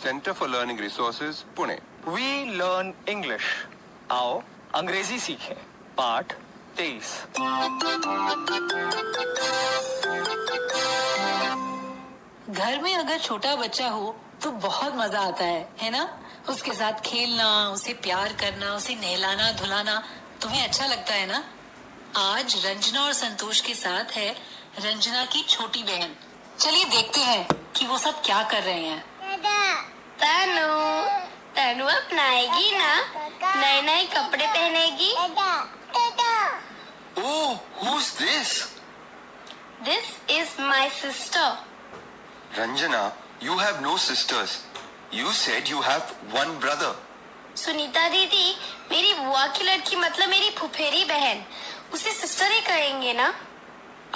Center for Learning Resources, Pune. We learn English. आओ अंग्रेजी सीखें। पाठ 23। घर में अगर छोटा बच्चा हो तो बहुत मजा आता है ना? उसके साथ खेलना, उसे प्यार करना, उसे नहलाना धुलाना तुम्हें अच्छा लगता है ना? आज रंजना और संतोष के साथ है रंजना की छोटी बहन। चलिए देखते हैं कि वो सब क्या कर रहे हैं। तनु, तनु अपनाएगी ना? नए नए कपड़े पहनेगी? Oh, who's this? This is my sister. Ranjana, you have no sisters. You said you have one brother. Sunita दीदी, मेरी बुआ की लड़की मतलब मेरी फुफेरी बहन, उसे सिस्टर ही कहेंगे ना?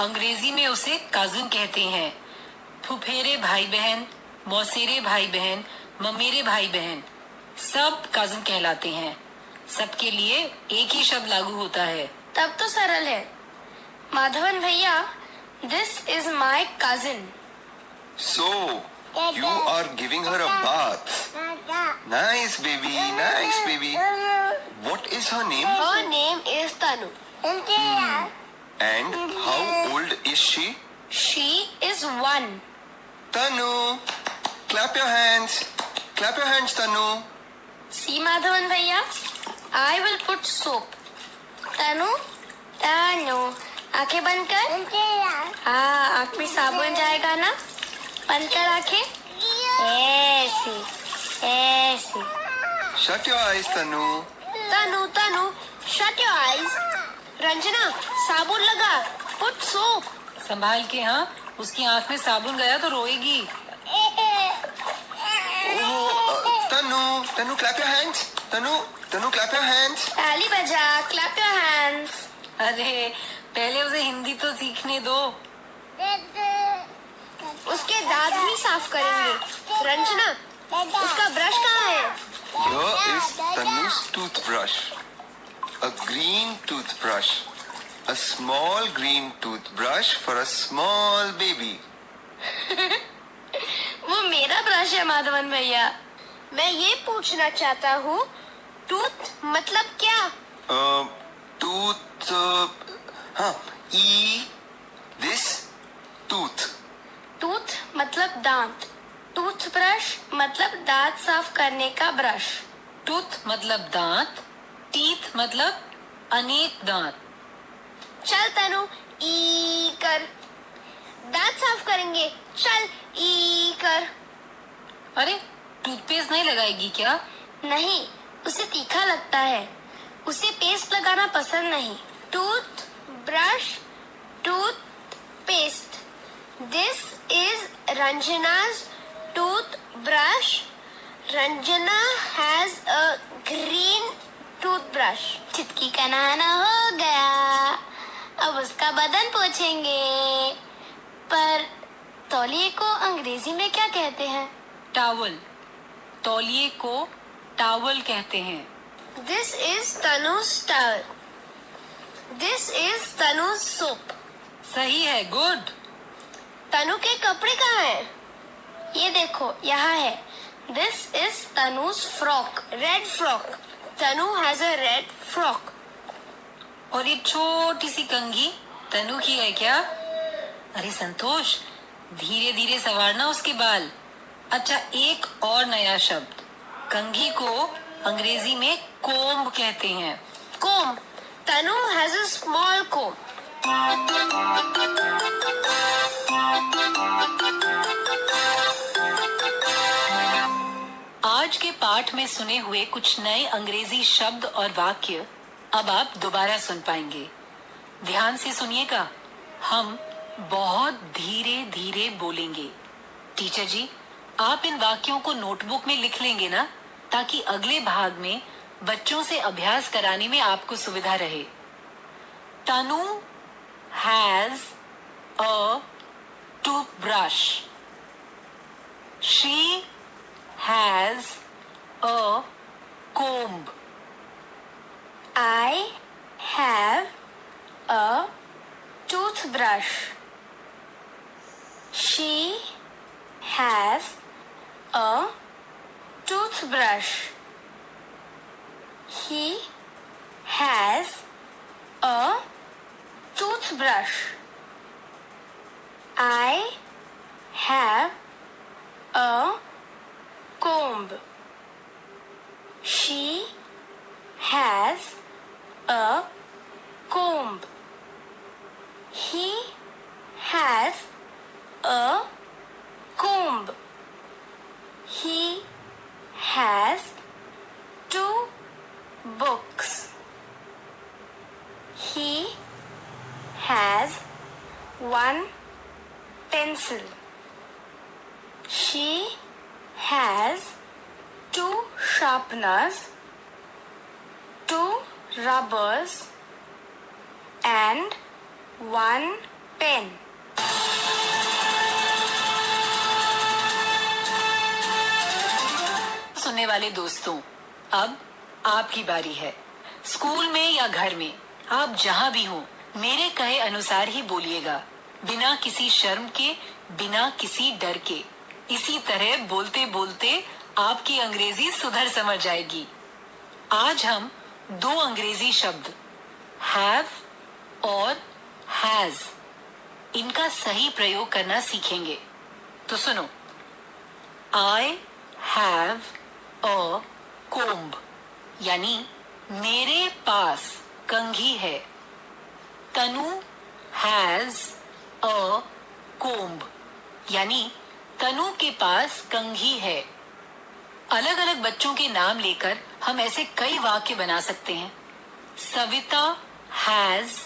अंग्रेजी में उसे कजिन कहते हैं। फुफेरे भाई बहन, मौसेरे भाई बहन, ममेरे भाई बहन सब कजिन कहलाते हैं। सबके लिए एक ही शब्द लागू होता है। तब तो सरल है। माधवन भैया, this is my cousin. So, you are giving her a bath. Nice baby, nice baby. What is her name? Her name is Tanu. And how old is she? She is 1. Tanu, clap your hands. Clap your hands, Tanu. See Madhavan भैया, I will put soap. तनु, तनु, आंखें बंद कर। हाँ, आंख में साबुन जाएगा ना? बंद कर आंखें। ऐसे, ऐसे। Shut your eyes, Tanu. Tanu, Tanu, shut your eyes. Ranjana, साबुन लगा। Put soap. संभाल के। हाँ, उसकी आंख में साबुन गया तो रोएगी। Tanu, clap your hands. Tanu, clap your hands. ताली बजा, clap your hands. अरे पहले उसे हिंदी तो सीखने दो। उसके दांत भी साफ करेंगे। रंजना, उसका ब्रश कहाँ है? Here is Tanu's toothbrush. A green toothbrush. A small green toothbrush for a small baby. वो मेरा ब्रश है माधवन भैया। मैं ये पूछना चाहता हूँ, टूथ मतलब क्या? Tooth. हाँ, this tooth. टूथ मतलब दांत, टूथब्रश मतलब दांत साफ करने का ब्रश। टूथ मतलब दांत, टीथ मतलब अनेक दांत। चल तनु, ई कर। दांत साफ करेंगे, चल ई कर। अरे टूथपेस्ट नहीं लगाएगी क्या? नहीं, उसे तीखा लगता है। उसे पेस्ट लगाना पसंद नहीं। Toothbrush, toothpaste. This is Ranjana's toothbrush. Ranjana has a green toothbrush. चिटकी का नहाना हो गया, अब उसका बदन पोंछेंगे। पर तौलिए को अंग्रेजी में क्या कहते हैं? टावल। तौलिए को टावल कहते हैं। This is Tanu's towel. This is Tanu's soap. सही है, गुड। तनु के कपड़े कहाँ हैं? ये देखो, यहाँ है। This is Tanu's frock, red frock. Tanu has a red frock. और ये छोटी सी कंघी तनु की है क्या? अरे संतोष, धीरे धीरे संवारना उसके बाल। अच्छा, एक और नया शब्द। कंघी को अंग्रेजी में कोम्ब कहते हैं। Comb. Tanu has a small comb. आज के पाठ में सुने हुए कुछ नए अंग्रेजी शब्द और वाक्य अब आप दोबारा सुन पाएंगे। ध्यान से सुनिएगा। हम बहुत धीरे धीरे बोलेंगे। टीचर जी, आप इन वाक्यों को नोटबुक में लिख लेंगे ना, ताकि अगले भाग में बच्चों से अभ्यास कराने में आपको सुविधा रहे। Tanu has a toothbrush. She has a comb. I have a toothbrush. She has a toothbrush. He has a toothbrush. I have a comb. She has a comb. He has a comb. He has 2 books. He has 1 pencil. She has 2 sharpeners, 2 rubbers, and 1 pen. सुनने वाले दोस्तों, अब आपकी बारी है। School में या घर में, आप जहाँ भी हो, मेरे कहे अनुसार ही बोलिएगा, बिना किसी शर्म के, बिना किसी डर के। इसी तरह बोलते बोलते आपकी अंग्रेजी सुधर समझ जाएगी। आज हम 2 अंग्रेजी शब्द हैव और हैज, इनका सही प्रयोग करना सीखेंगे। तो सुनो, आई हैव अ कोम्ब, यानी मेरे पास कंघी है। तनु हैज अ कोम्ब, यानी तनु के पास कंघी है। अलग अलग बच्चों के नाम लेकर हम ऐसे कई वाक्य बना सकते हैं। Savita has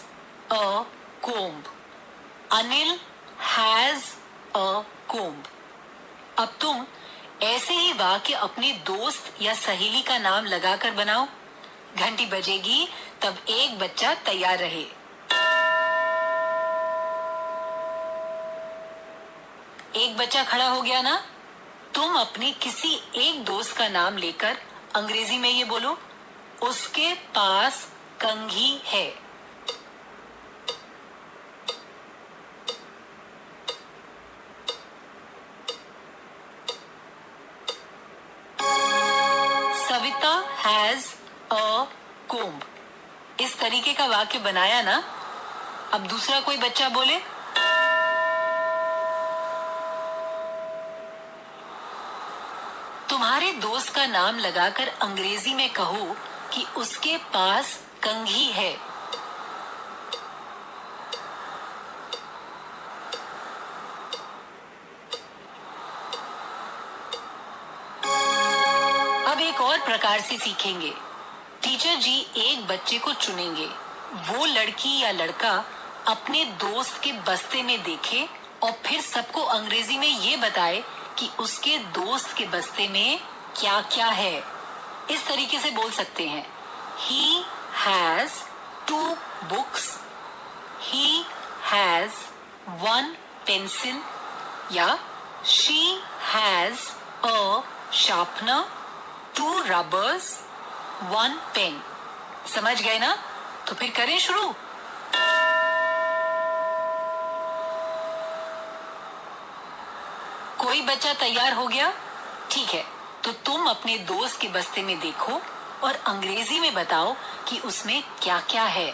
a comb, Anil has a comb. अब तुम ऐसे ही वाक्य अपने दोस्त या सहेली का नाम लगाकर बनाओ। घंटी बजेगी तब एक बच्चा तैयार रहे। एक बच्चा खड़ा हो गया ना? तुम अपने किसी एक दोस्त का नाम लेकर अंग्रेजी में ये बोलो, उसके पास कंघी है। Savita has a comb. इस तरीके का वाक्य बनाया ना? अब दूसरा कोई बच्चा बोले, तुम्हारे दोस्त का नाम लगाकर अंग्रेजी में कहो कि उसके पास कंघी है। अब एक और प्रकार से सीखेंगे। टीचर जी एक बच्चे को चुनेंगे। वो लड़की या लड़का अपने दोस्त के बस्ते में देखे और फिर सबको अंग्रेजी में ये बताए कि उसके दोस्त के बस्ते में क्या क्या है। इस तरीके से बोल सकते हैं, He has 2 books, he has 1 pencil, या she has a sharpener, 2 rubbers, 1 pen। समझ गए ना? तो फिर करें शुरू। कोई बच्चा तैयार हो गया? ठीक है, तो तुम अपने दोस्त के बस्ते में देखो और अंग्रेजी में बताओ कि उसमें क्या क्या है।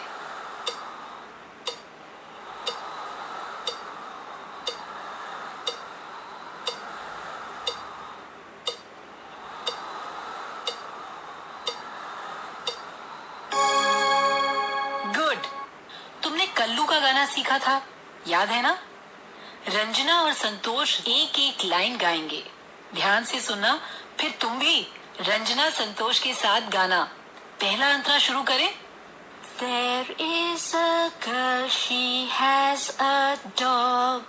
गुड। तुमने कल्लू का गाना सीखा था, याद है ना? रंजना और संतोष एक एक लाइन गाएंगे। ध्यान से सुनना, फिर तुम भी रंजना संतोष के साथ गाना। पहला अंतरा शुरू करें। There is a girl, she has a dog.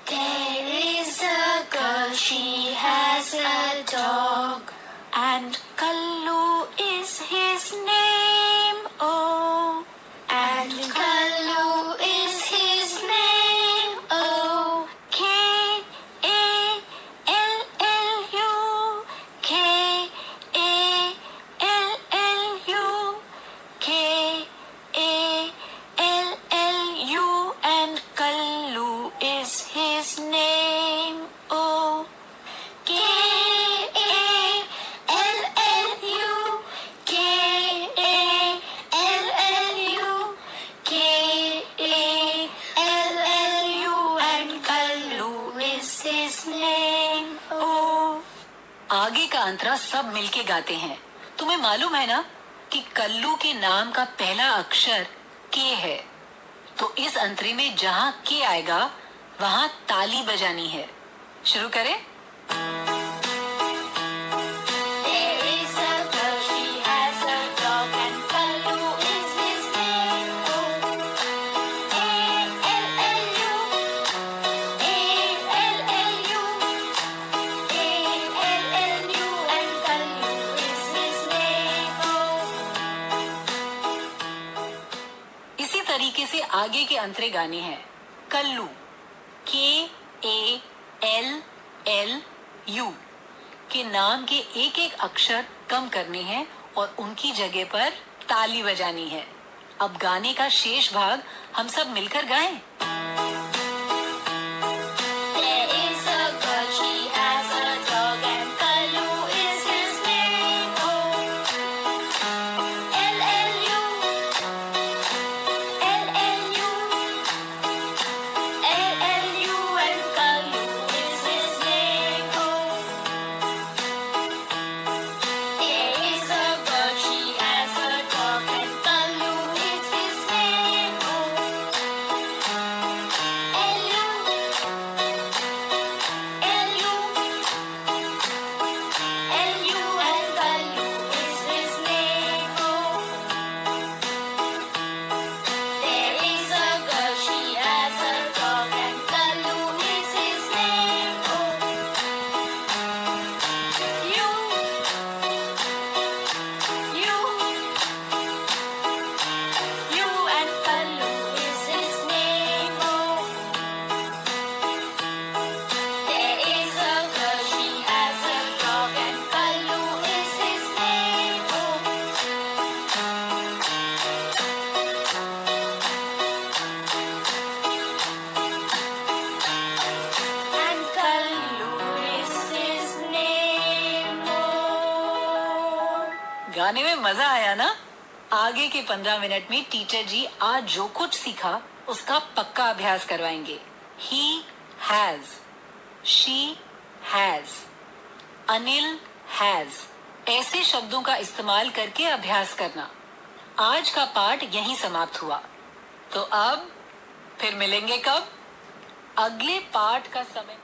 There is a girl, she has a dog. And Kallu is his name, oh. And Kallu is his name, oh. Kallu, Kallu, and Kallu is his name, oh. Kallu अंतरा सब मिलके गाते हैं। तुम्हें मालूम है ना कि कल्लू के नाम का पहला अक्षर के है, तो इस अंतरे में जहां के आएगा वहां ताली बजानी है। शुरू करें। There is a girl, she has a dog, and Kallu is his name. A-L-L-U, A-L-L-U, A-L-L-U, and Kallu is his name. इसी तरीके से आगे के अंतरे गाने हैं। कल्लू K-A-L-L-U के नाम के एक एक अक्षर कम करने हैं और उनकी जगह पर ताली बजानी है। अब गाने का शेष भाग हम सब मिलकर गाएं। There is a girl, she has a dog, and Kallu is his name. L-L-U, L-L-U, L-L-U, and Kallu is his name. There is a girl, she has a dog, and Kallu is his name. L-U, L-U, L-U, and Kallu is his name. There is a girl, she has a dog, and Kallu is his name. You, and Kallu is his name. There is a girl, she has a dog, and Kallu is his name. And Kallu is his name. गाने में मजा आया ना? आगे के 15 minute में teacher जी आज जो कुछ सीखा उसका पक्का अभ्यास करवाएंगे। He has, she has, Anil has, ऐसे शब्दों का इस्तेमाल करके अभ्यास करना। आज का पाठ यहीं समाप्त हुआ। तो अब फिर मिलेंगे कब? अगले पाठ का समय